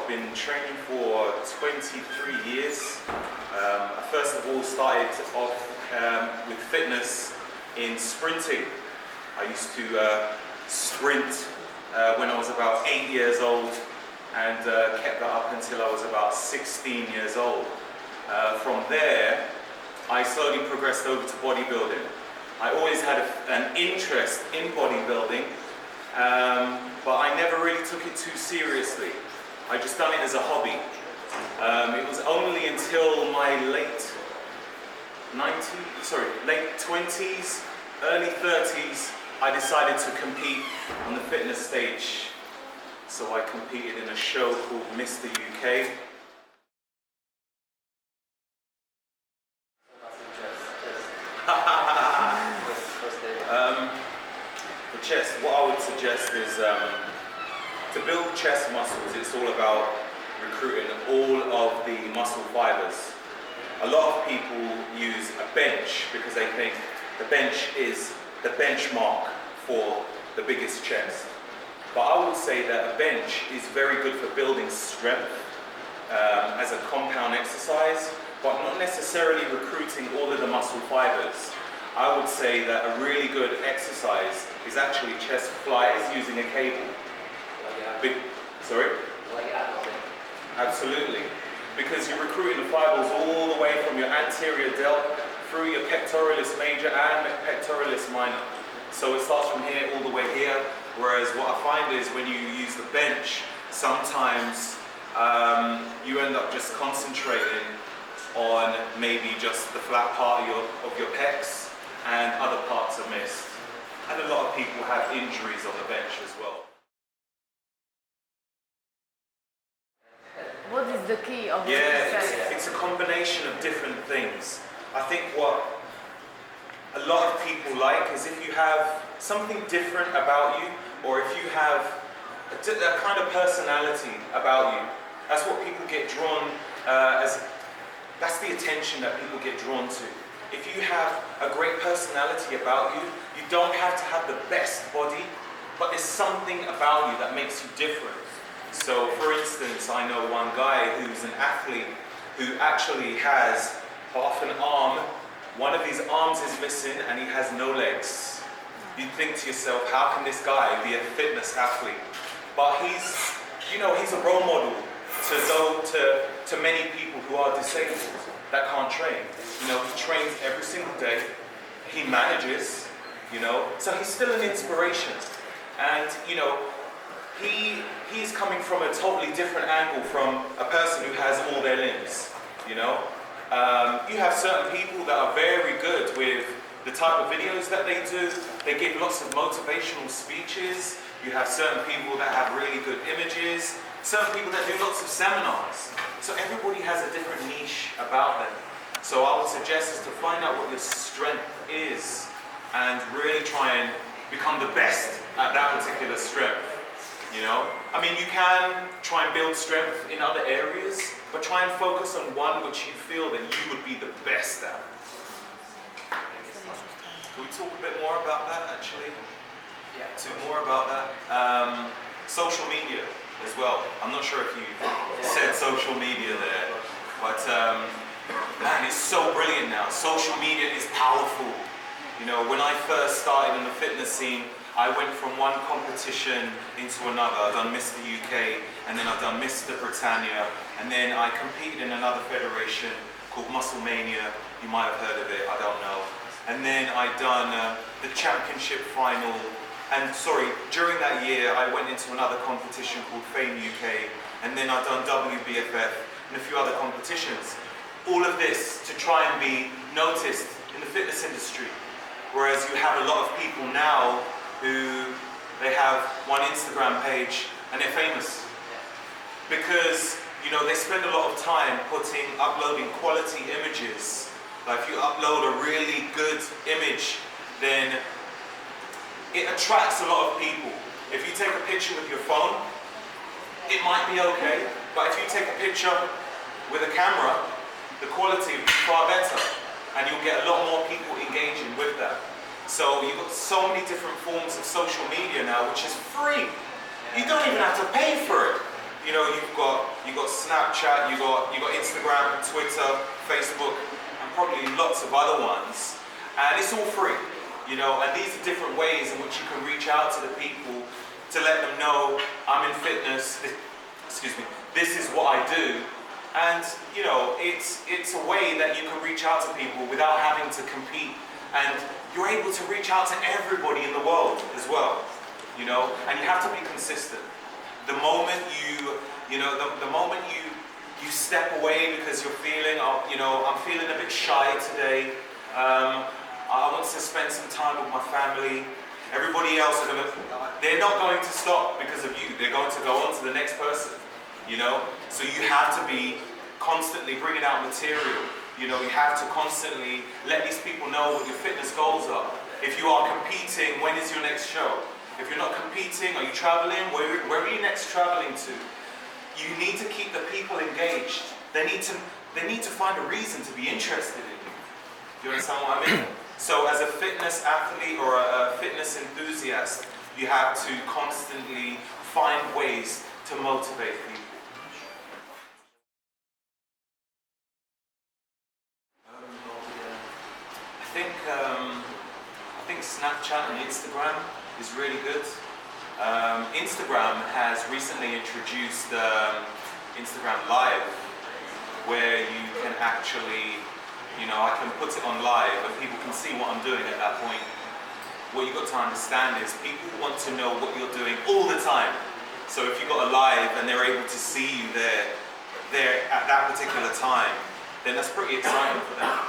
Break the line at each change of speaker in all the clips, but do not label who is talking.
I've been training for 23 years. I first of all started off with fitness in sprinting. I used to sprint when I was about 8 years old and kept that up until I was about 16 years old. From there, I slowly progressed over to bodybuilding. I always had an interest in bodybuilding, but I never really took it too seriously. I just done it as a hobby. It was only until my late 20s, early 30s, I decided to compete on the fitness stage. So I competed in a show called Mr. UK. For chest, what I would suggest is to build chest muscles, it's all about recruiting all of the muscle fibers. A lot of people use a bench because they think the bench is the benchmark for the biggest chest. But I would say that a bench is very good for building strength as a compound exercise, but not necessarily recruiting all of the muscle fibers. I would say that a really good exercise is actually chest flies using a cable. Sorry? Absolutely. Because you're recruiting the fibers all the way from your anterior delt through your pectoralis major and pectoralis minor. So it starts from here all the way here, whereas what I find is when you use the bench, sometimes you end up just concentrating on maybe just the flat part of your pecs and other parts are missed. And a lot of people have injuries on the bench as well.
What is the key of
this
exercise?
It's a combination of different things. I think what a lot of people like is if you have something different about you, or if you have a kind of personality about you. That's what people get drawn that's the attention that people get drawn to. If you have a great personality about you, you don't have to have the best body, but there's something about you that makes you different. So for instance, I know one guy who's an athlete who actually has half an arm. One of his arms is missing and he has no legs. You'd think to yourself, how can this guy be a fitness athlete? But he's a role model to many people who are disabled that can't train. He trains every single day. He manages, so he's still an inspiration. And, he's coming from a totally different angle from a person who has all their limbs, You have certain people that are very good with the type of videos that they do. They give lots of motivational speeches. You have certain people that have really good images. Certain people that do lots of seminars. So everybody has a different niche about them. So I would suggest is to find out what your strength is and really try and become the best at that particular strength. I mean, you can try and build strength in other areas, but try and focus on one which you feel that you would be the best at. Can we talk a bit more about that, actually? Yeah. Talk more about that. Social media as well. I'm not sure if you said social media there, but man, it's so brilliant now. Social media is powerful. When I first started in the fitness scene, I went from one competition into another. I've done Mr. UK, and then I've done Mr. Britannia, and then I competed in another federation called Musclemania. You might have heard of it, I don't know. And then I've done the championship final, and during that year I went into another competition called Fame UK, and then I've done WBFF and a few other competitions. All of this to try and be noticed in the fitness industry. Whereas you have a lot of people now who they have one Instagram page and they're famous because they spend a lot of time uploading quality images. Like if you upload a really good image, then it attracts a lot of people. If you take a picture with your phone, it might be okay, but if you take a picture with a camera, the quality will be far better and you'll get a lot more people engaging with that. So you've got so many different forms of social media now, which is free. You don't even have to pay for it. you know, you've got Snapchat, you've got Instagram, Twitter, Facebook, and probably lots of other ones, and it's all free, you know. And these are different ways in which you can reach out to the people to let them know I'm in fitness. Excuse me. This is what I do, and you know, it's a way that you can reach out to people without having to compete, and you're able to reach out to everybody in the world as well, you know. And you have to be consistent. The moment the moment you step away because you're feeling, you know, I'm feeling a bit shy today. I want to spend some time with my family. Everybody else they're not going to stop because of you. They're going to go on to the next person, you know. So you have to be constantly bringing out material. You know, you have to constantly let these people know what your fitness goals are. If you are competing, when is your next show? If you're not competing, are you traveling? Where are you next traveling to? You need to keep the people engaged. They need to find a reason to be interested in you. Do you understand what I mean? So as a fitness athlete or a fitness enthusiast, you have to constantly find ways to motivate people. I think Snapchat and Instagram is really good. Instagram has recently introduced Instagram Live, where you can actually, you know, I can put it on live and people can see what I'm doing at that point. What you've got to understand is people want to know what you're doing all the time. So if you've got a live and they're able to see you there at that particular time, then that's pretty exciting for them.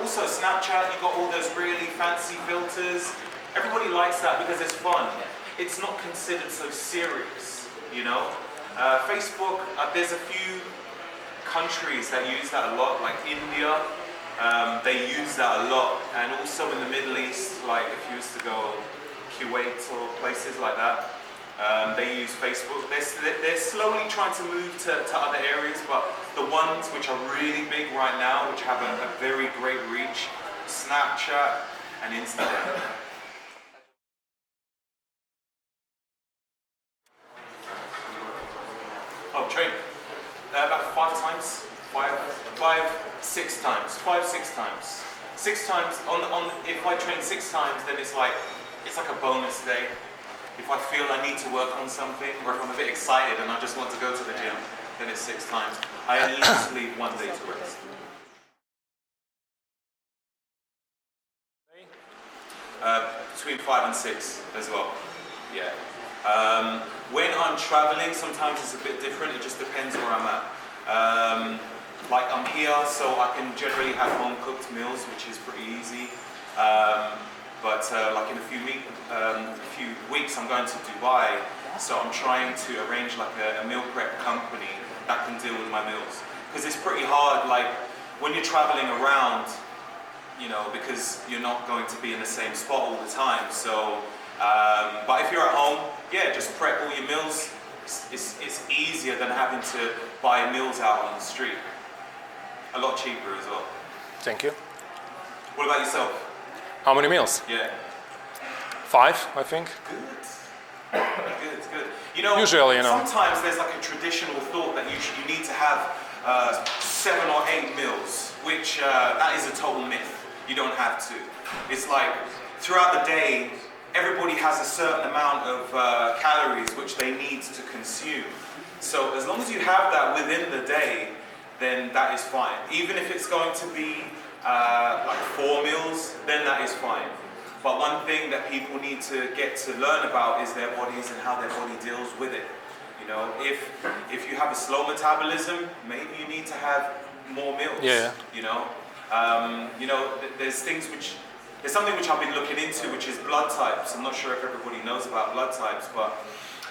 Also Snapchat, you've got all those really fancy filters. Everybody likes that because it's fun. It's not considered so serious, you know. Facebook, there's a few countries that use that a lot, like India. They use that a lot, and also in the Middle East, like if you used to go Kuwait or places like that, they use Facebook. They're slowly trying to move to other areas, but the ones which are really big right now, which have a very great reach, Snapchat and Instagram. Oh, train. About 5 times. 6 times. 5, 6 times. 6 times if I train 6 times, then it's like a bonus day. If I feel I need to work on something, or if I'm a bit excited and I just want to go to the gym, then it's 6 times. I at least leave 1 day to rest. Between 5 and 6 as well. Yeah. When I'm traveling, sometimes it's a bit different. It just depends where I'm at. Like I'm here, so I can generally have home cooked meals, which is pretty easy. But like in a few weeks, I'm going to Dubai, so I'm trying to arrange like a meal prep company that can deal with my meals. Because it's pretty hard, like when you're traveling around, you know, because you're not going to be in the same spot all the time. So, but if you're at home, yeah, just prep all your meals. It's easier than having to buy meals out on the street. A lot cheaper as well.
Thank you.
What about yourself?
How many meals?
Yeah.
5, I think.
Good. You know,
usually, you know,
sometimes there's like a traditional thought that you need to have 7 or 8 meals, which that is a total myth. You don't have to. It's like throughout the day, everybody has a certain amount of calories which they need to consume. So as long as you have that within the day, then that is fine. Even if it's going to be like 4 meals, then that is fine. But one thing that people need to get to learn about is their bodies and how their body deals with it. You know, if you have a slow metabolism, maybe you need to have more meals.
Yeah.
You know, there's something which I've been looking into, which is blood types. I'm not sure if everybody knows about blood types, but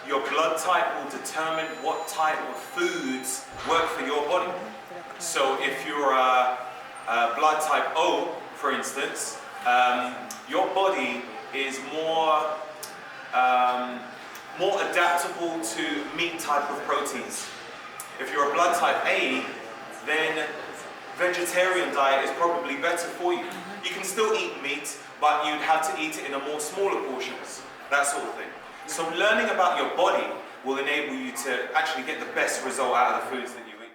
your blood type will determine what type of foods work for your body. So if you're a blood type O, for instance, your body is more adaptable to meat type of proteins. If you're a blood type A, then vegetarian diet is probably better for you. You can still eat meat, but you'd have to eat it in a more smaller portions, that sort of thing. So learning about your body will enable you to actually get the best result out of the foods that you eat.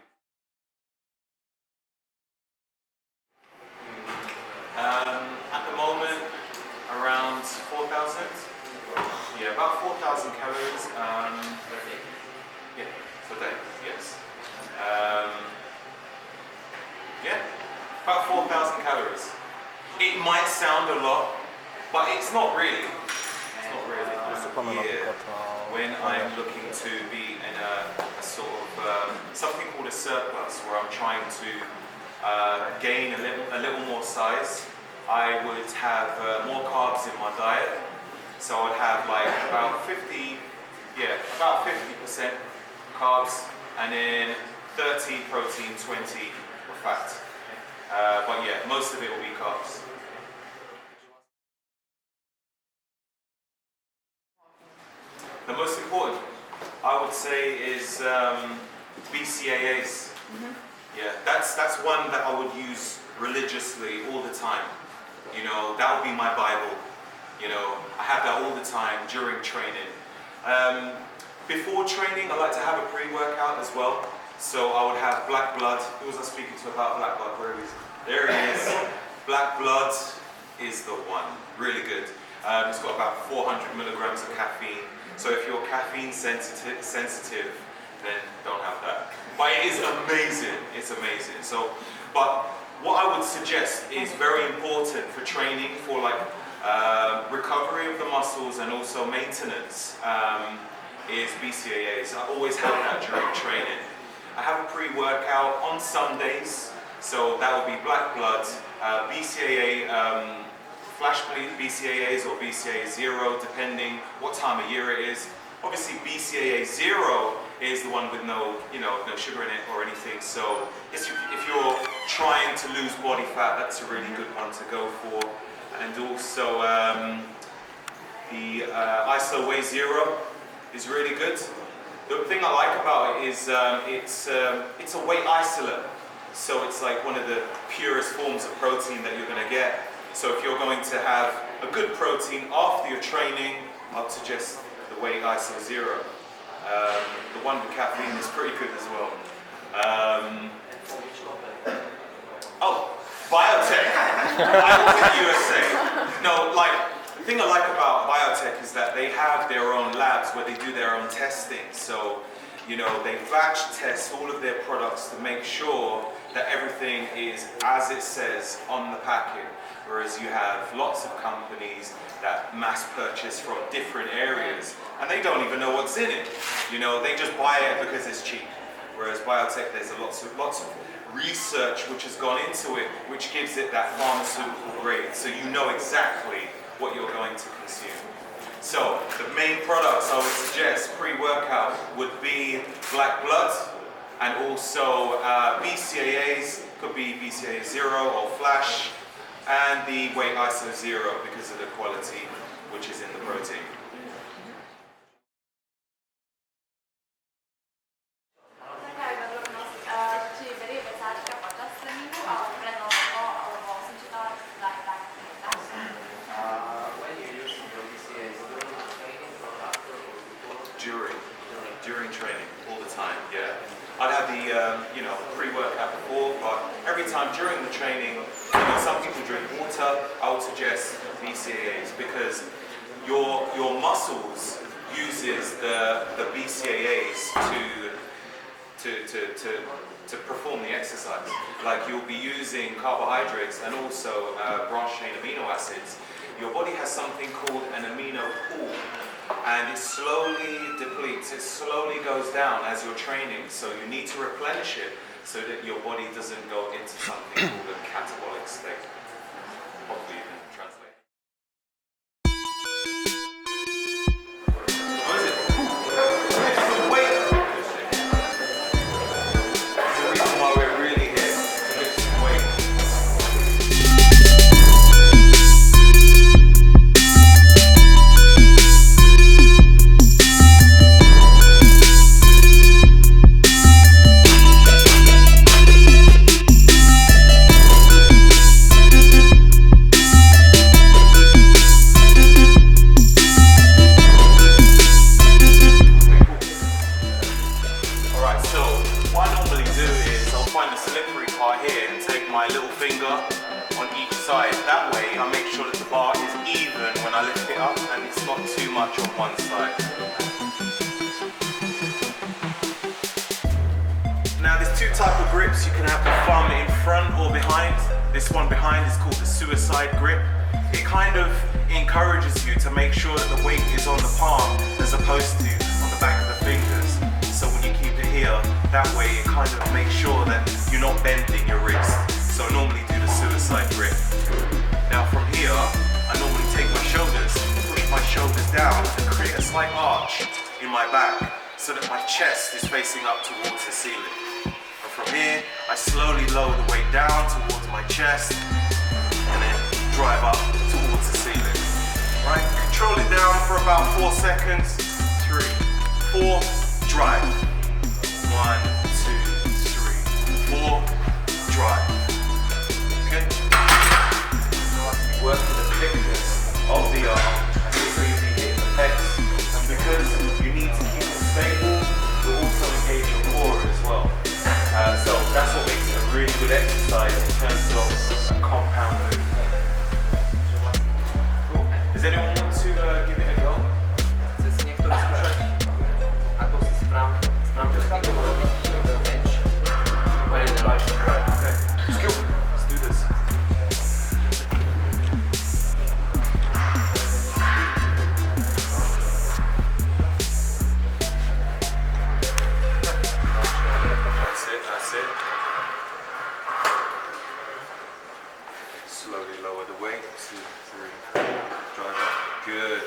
At the moment, around 4,000. Yeah, about 4,000 calories. Yeah, per day. Yes. Yeah, about 4,000 calories. It might sound a lot, but it's not really. It's not really. Yeah. When I'm looking to be in a sort of something called a surplus, where I'm trying to gain a little more size, I would have more carbs in my diet. So I would have like about 50% carbs, and then 30 protein, 20 fat. But yeah, most of it will be carbs. The most important, I would say, is BCAAs. Yeah, that's one that I would use religiously all the time. You know, that would be my Bible. You know, I have that all the time during training. Before training, I like to have a pre-workout as well. So I would have black blood. Who was I speaking to about black blood? Where is he? There he is. Black blood is the one. Really good. It's got about 400 milligrams of caffeine. So if you're caffeine sensitive, then don't have that. But it is amazing. It's amazing. So, but what I would suggest is very important for training, for like recovery of the muscles and also maintenance, is BCAAs. I always have that during training. I have a pre-workout on Sundays, so that would be black blood, BCAA, flash BCAAs or BCAA 0, depending what time of year it is. Obviously BCAA 0 is the one with no sugar in it or anything. So if you're trying to lose body fat, that's a really good one to go for. And also the Way 0 is really good. The thing I like about it is it's a weight isolate. So it's like one of the purest forms of protein that you're going to get. So if you're going to have a good protein after your training, I'd suggest the Weight ISO 0. The one with caffeine is pretty good as well. Biotech. Biotech USA. No, like, the thing I like about biotech is that they have their own labs where they do their own testing. So, you know, they batch test all of their products to make sure that everything is as it says on the packet. Whereas you have lots of companies that mass purchase from different areas and they don't even know what's in it. You know, they just buy it because it's cheap. Whereas biotech, there's lots of research which has gone into it, which gives it that pharmaceutical grade. So you know exactly what you're going to consume. So the main products I would suggest pre-workout would be black blood and also BCAAs, could be BCAA 0 or flash, and the Weight ISO 0 because of the quality which is in the protein. During training, all the time, yeah. I'd have the pre-workout before, but every time during the training, some people drink water. I would suggest BCAAs because your muscles uses the BCAAs to perform the exercise. Like you'll be using carbohydrates and also branched chain amino acids. Your body has something called an amino pool. And it slowly depletes, it slowly goes down as you're training, so you need to replenish it so that your body doesn't go into something called a catabolic state. Hopefully you can translate. What is it? It's the weight. That's the reason why we're really here, to lift some weight. my little finger on each side. That way I make sure that the bar is even when I lift it up and it's not too much on one side. Now there's two types of grips. You can have the thumb in front or behind. This one behind is called the suicide grip. It kind of encourages you to make sure that the weight is on the palm as opposed to on the back of the fingers. So when you keep it here, that way it kind of makes sure that you're not bending your wrist. So I normally do the suicide grip. Now from here, I normally take my shoulders, push my shoulders down and create a slight arch in my back so that my chest is facing up towards the ceiling. And from here, I slowly lower the weight down towards my chest and then drive up towards the ceiling. Right, control it down for about 4 seconds. 3, 4, drive. 1, 2, 3, 4, drive. Okay? Work with the thickness of the arm so you can hit the pecs. And because you need to keep it stable, you also engage your core as well. So that's what makes it a really good exercise in terms of a compound movement. Cool. Does anyone want to give it a go?
Chce si niekto vyskúšať, ako si správne takého robiť bench. Úplne nevážne.
Okay. Let's do this. That's it. Slowly lower the weight. 2, 3, 4. Drive up. Good.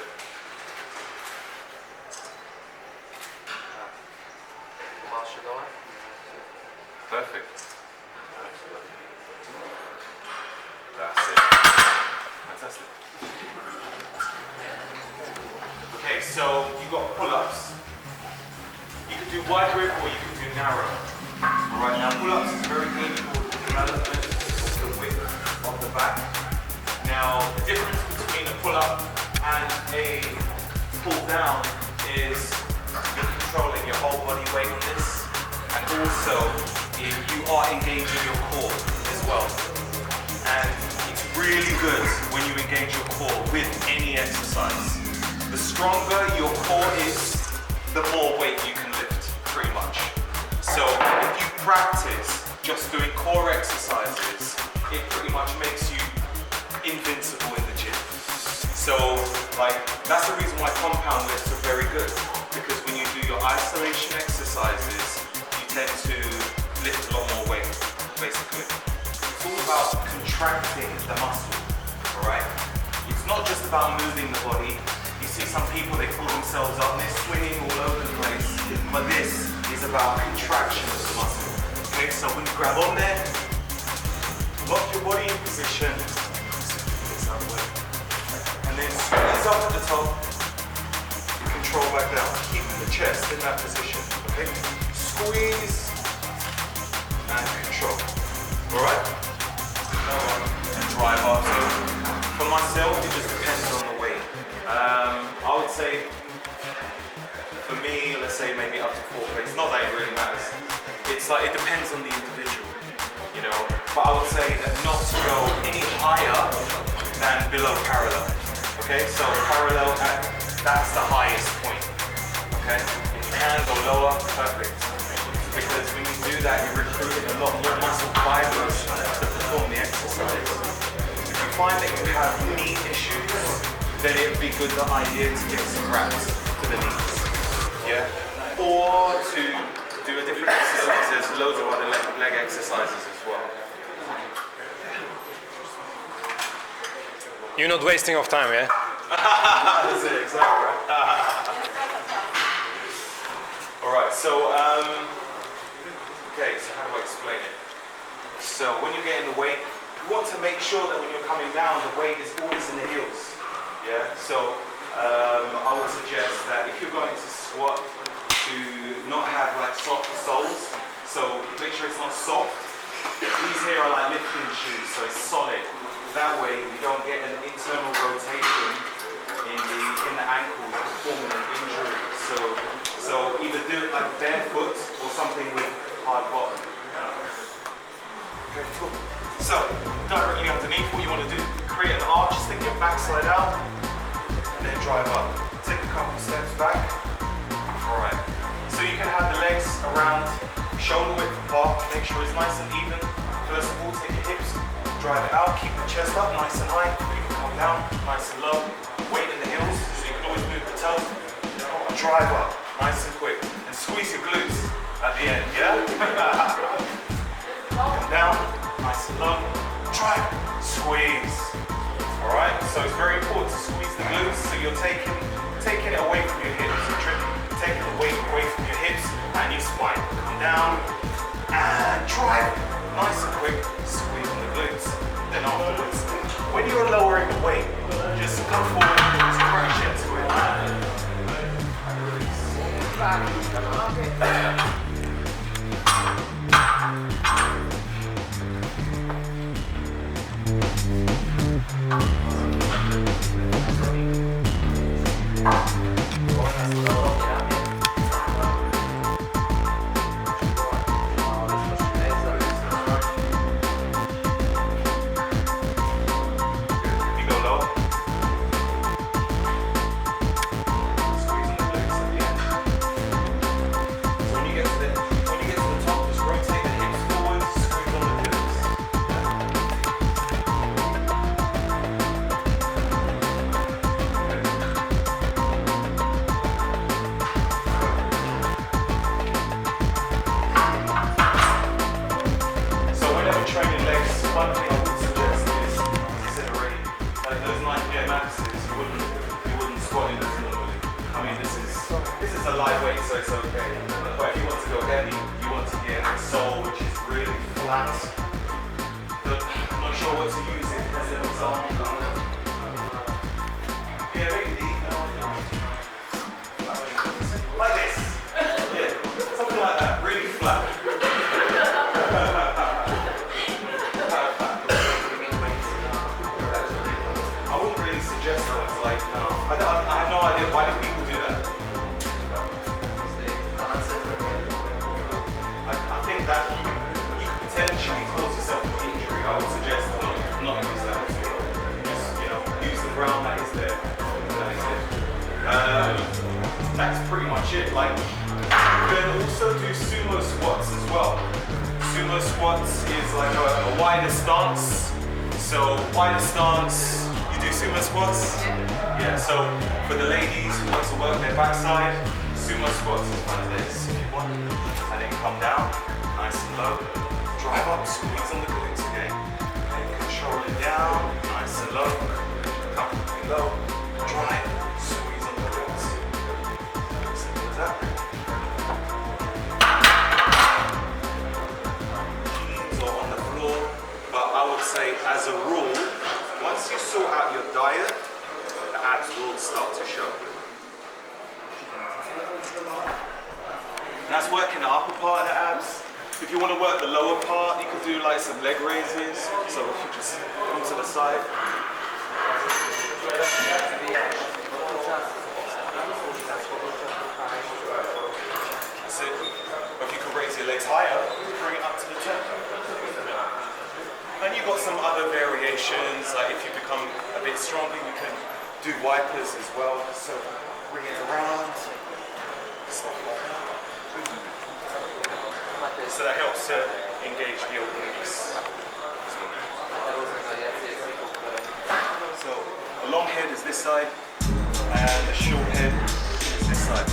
Pomalšie dole.
Perfect. That's it. Fantastic. Okay, so you got pull-ups. You can do wide grip or you can do narrow. Alright, now pull-ups is very good for the development of the width of the back. Now, the difference between a pull-up and a pull-down is you're controlling your whole body weight on this, and also you are engaging your core as well. And it's really good when you engage your core with any exercise. The stronger your core is, the more weight you can lift, pretty much. So if you practice just doing core exercises, it pretty much makes you invincible in the gym. So that's the reason why compound lifts are very good, because when you do your isolation exercises, you tend to lift a lot more weight, basically. It's all about contracting the muscle, alright? It's not just about moving the body. You see some people, they pull themselves up and they're swinging all over the place, but this is about contraction of the muscle. Okay, so when you grab on there, lock your body in position, and then squeeze up at the top, and control back down, keeping the chest in that position. Okay, squeeze and control. All right, and drive up. So for myself, it just depends on the weight. I would say, for me, let's say maybe up to 4 plates. Not that it really matters. It's like it depends on the individual, you know. But I would say that not to go any higher than below parallel. Okay, so parallel, that's the highest point. Okay, if you can go lower, perfect. Because when you do that, you're recruiting a lot more muscle fibers to perform the exercise. If you find that you have knee issues, then it would be good the idea to get some wraps to the knees. Yeah, or to do a different exercise. There's loads of other leg exercises as well.
You're not wasting of time, yeah?
That's it, exactly right. Alright, so, okay, so how do I explain it? So, when you're getting the weight, you want to make sure that when you're coming down, the weight is always in the heels. Yeah, so I would suggest that if you're going to squat, to not have like soft soles, so make sure it's not soft. These here are like lifting shoes, so it's solid. That way you don't get an internal rotation in the ankles, forming an injury. So either do it like barefoot or something with hard bottom. Okay, cool. So, directly underneath, what you want to do, create an arch, stick your backside out, and then drive up. Take a couple steps back. Alright. So you can have the legs around shoulder width apart, make sure it's nice and even. First of all, take your hips, drive it out, keep the chest up nice and high. You can come down nice and low. Weight in the heels, so you can always move the toes. Drive up, nice and quick. And squeeze your glutes at the end, yeah? Come down, nice and low. Drive, squeeze. Alright, so it's very important to squeeze the glutes, so you're taking it away from your hips. You're taking the weight away from your hips and your spine. Come down and drive. Nice and quick, squeeze on the glutes. Then afterwards, when you're lowering the weight, just come forward and crash into it. That's pretty much it. Like, you can also do sumo squats as well. Sumo squats is like a wider stance. So wider stance, you do sumo squats? Yeah, so for the ladies who want to work their backside, sumo squats is one of this. And then come down, nice and low. Drive up, squeeze on the glutes again. And control it down, nice and low. Comfortably low. Drive, squeeze on the glutes. Simple as that. Keys are on the floor, but I would say as a rule, once you sort out your diet, the abs will start to show. And that's working the upper part of the abs. If you want to work the lower part, you could do like some leg raises. So if you just come to the side. That's it. Or if you could raise your legs higher, bring it up to the top. And you've got some other variations, like if you become a bit stronger, you can do wipers as well. So bring it around, stuff like that. So that helps to engage the obliques. So a long head is this side, and a short head is this side.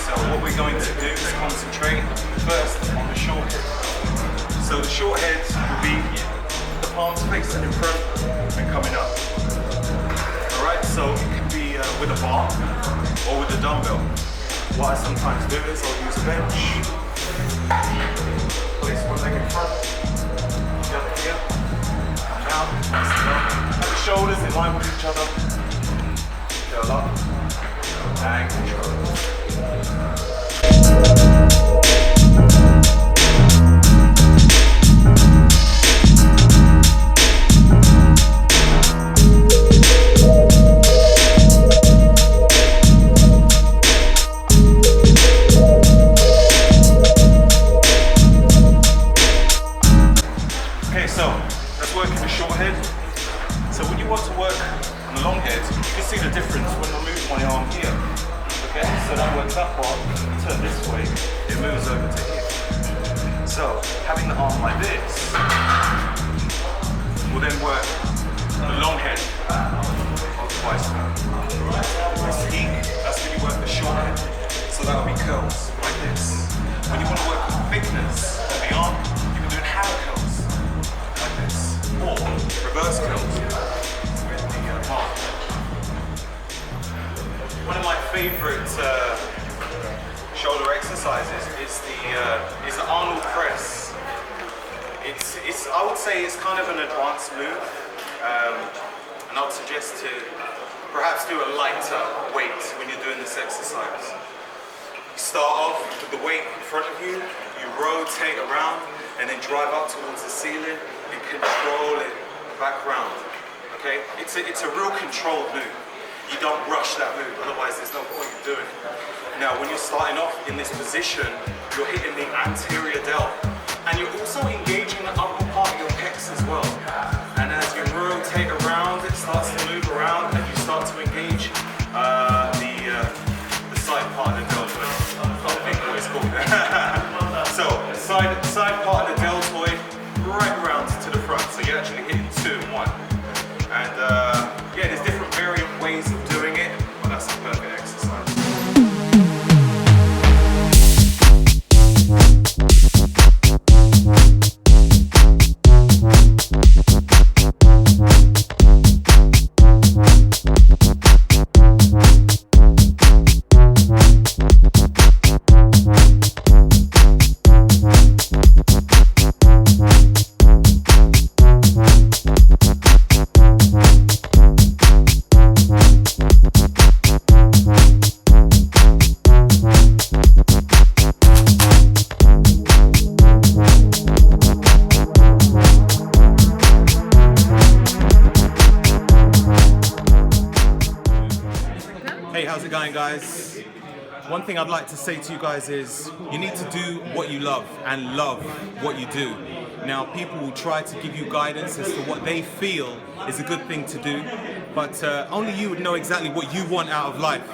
So what we're going to do is concentrate first on the short head. So the short head will be the palms facing in front and coming up. Alright, so it can be with a bar or with a dumbbell. What I sometimes do is I'll use a bench. Place one leg in front, the other here, come down, nice and low. And the shoulders in line with each other. Curl up and control. Okay, so let's work in the short head. So when you want to work on the long head, you can see the difference when I move my arm here. Okay, so that works that part, turn this way, it moves over to here. So having the arm like this will then work the long head of the bicep. This peak, that's when you work the short head. So that'll be curls like this. When you want to work on thickness of the arm, you can do hand curls like this, or reverse curls with the palm. One of my favorite shoulder exercises is the Arnold press. I would say it's kind of an advanced move, and I would suggest to perhaps do a lighter weight when you're doing this exercise. You start off with the weight in front of you, you rotate around, and then drive up towards the ceiling and control it back round. Okay, it's a real controlled move. You don't rush that move, otherwise there's no point in doing it. Now, when you're starting off in this position, you're hitting the anterior delt, and you're also engaging the upper part of your pecs as well. And as you rotate around, it starts to move around, and you start to engage the side part of the deltoid. I can't think what it's called. So, side part of the deltoid, right around to the front. So you're actually hitting 2 in 1. And yeah, there's different variant ways of doing it, but that's a perfect exercise. Hey, how's it going, guys? One thing I'd like to say to you guys is you need to do what you love and love what you do. Now, people will try to give you guidance as to what they feel is a good thing to do, but only you would know exactly what you want out of life.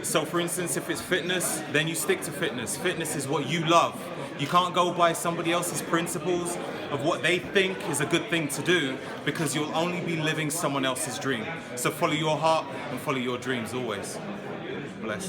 So for instance, if it's fitness, then you stick to fitness. Fitness is what you love. You can't go by somebody else's principles of what they think is a good thing to do, because you'll only be living someone else's dream. So follow your heart and follow your dreams always. Bless.